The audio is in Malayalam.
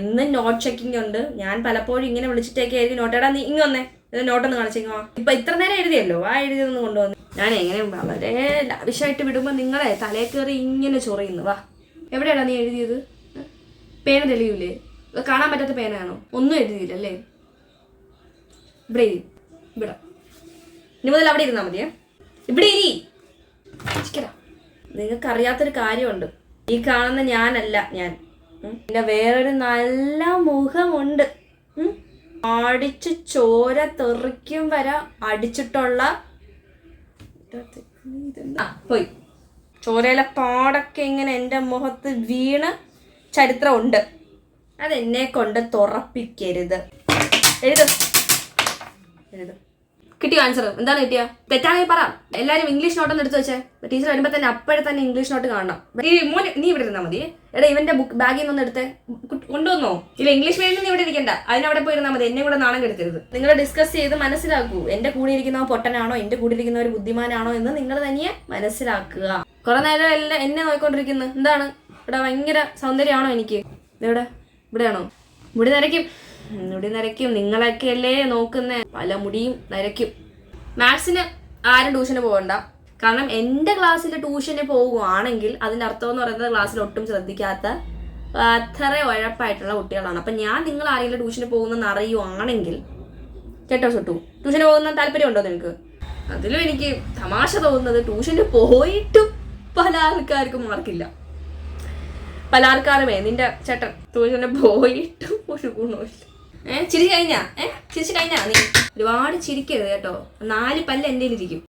എന്നും നോട്ട് ചെക്കിംഗ് ഉണ്ട്. ഞാൻ പലപ്പോഴും ഇങ്ങനെ വിളിച്ചിട്ടൊക്കെ ആയിരിക്കും നോട്ടേടാ നീ ഇങ്ങ് വന്നേ നോട്ടൊന്ന് കാണിച്ചേക്കോ. ഇപ്പൊ ഇത്ര നേരം എഴുതിയല്ലോ, ആ എഴുതിയൊന്നും കൊണ്ടുവന്നു. ഞാൻ എങ്ങനെ വളരെ ലാവിഷായിട്ട് വിടുമ്പോൾ നിങ്ങളെ തലേ കയറി ഇങ്ങനെ ചൊറിയുന്നു. വാ, എവിടെയാടാ നീ എഴുതിയത്? പേന തെളിയൂലേ? കാണാൻ പറ്റാത്ത പേനയാണോ? ഒന്നും എഴുതിയില്ലല്ലേ? ഇവിടെ ഇവിടെ ഇനി മുതൽ അവിടെ ഇരുന്നാൽ മതിയേ. ഇവിടെ ഇരി. നിങ്ങൾക്കറിയാത്തൊരു കാര്യമുണ്ട്. ഈ കാണുന്ന ഞാനല്ല ഞാൻ. പിന്നെ വേറൊരു നല്ല മുഖമുണ്ട്. അടിച്ച് ചോര തെറിക്കും വരെ അടിച്ചിട്ടുള്ള പോയി ചോരയിലെ പാടൊക്കെ ഇങ്ങനെ എൻ്റെ മുഖത്ത് വീണ് ചരിത്രമുണ്ട്. അതെന്നെ കൊണ്ട് തുറപ്പിക്കരുത്. എഴുത്. കിട്ടിയോ ആൻസർ? എന്താണ് കിട്ടിയ? തെറ്റാണെങ്കിൽ പറ. എല്ലാവരും ഇംഗ്ലീഷ് നോട്ടൊന്ന് എടുത്ത് വെച്ചേ. ടീച്ചർ വരുമ്പോൾ തന്നെ അപ്പോഴെ തന്നെ ഇംഗ്ലീഷ് നോട്ട് കാണണം. നീ ഇവിടെ ഇരുന്നാൽ മതി. എടാ ഇവന്റെ ബുക്ക് ബാഗിൽ നിന്ന് എടുത്തേ. കൊണ്ടുവന്നോ? ഇല്ല, ഇംഗ്ലീഷ് മീഡിയം നീ ഇവിടെ ഇരിക്കണ്ട. അതിനവിടെ പോയി ഇരുന്നാൽ മതി. എന്നെ കൂടെ നാണം കെടുത്തരുത്. നിങ്ങൾ ഡിസ്കസ് ചെയ്ത് മനസ്സിലാക്കൂ. എന്റെ കൂടെ ഇരിക്കുന്നവർ പൊട്ടനാണോ എന്റെ കൂടെ ഇരിക്കുന്നവർ ബുദ്ധിമാനാണോ എന്ന് നിങ്ങൾ തന്നെ മനസ്സിലാക്കുക. കുറെ നേരം എല്ലാം എന്നെ നോക്കിക്കൊണ്ടിരിക്കുന്നു. എന്താണ് ഇവിടെ ഭയങ്കര സൗന്ദര്യമാണോ എനിക്ക്? ഇവിടെയാണോ? മുടി നരയ്ക്കും. നിങ്ങളൊക്കെ അല്ലേ നോക്കുന്നേ. പല മുടിയും നരയ്ക്കും. മാത്സിന് ആരും ട്യൂഷന് പോകണ്ട. കാരണം എൻ്റെ ക്ലാസ്സിൽ ട്യൂഷന് പോകുവാണെങ്കിൽ അതിൻ്റെ അർത്ഥം എന്ന് പറയുന്നത് ക്ലാസ്സിൽ ഒട്ടും ശ്രദ്ധിക്കാത്ത അത്ര ഉഴപ്പായിട്ടുള്ള കുട്ടികളാണ്. അപ്പം ഞാൻ നിങ്ങൾ ആരെങ്കിലും ട്യൂഷന് പോകുന്നെന്ന് അറിയുവാണെങ്കിൽ കേട്ടോ സുട്ടു, ട്യൂഷന് പോകുന്ന താല്പര്യമുണ്ടോ നിങ്ങൾക്ക്? അതിലും എനിക്ക് തമാശ തോന്നുന്നത് ട്യൂഷന് പോയിട്ടും പല ആൾക്കാർക്കും മാർക്കില്ല. പല ആൾക്കാരുമേ നിന്റെ ചേട്ടൻ ട്യൂഷന് പോയിട്ടും ഒരു ഗുണമില്ല. ചിരിച്ചു കഴിഞ്ഞാ നീ ഒരുപാട് ചിരിക്കരുത് കേട്ടോ. 4 പല്ല് എൻ്റെ ഇരിക്കും.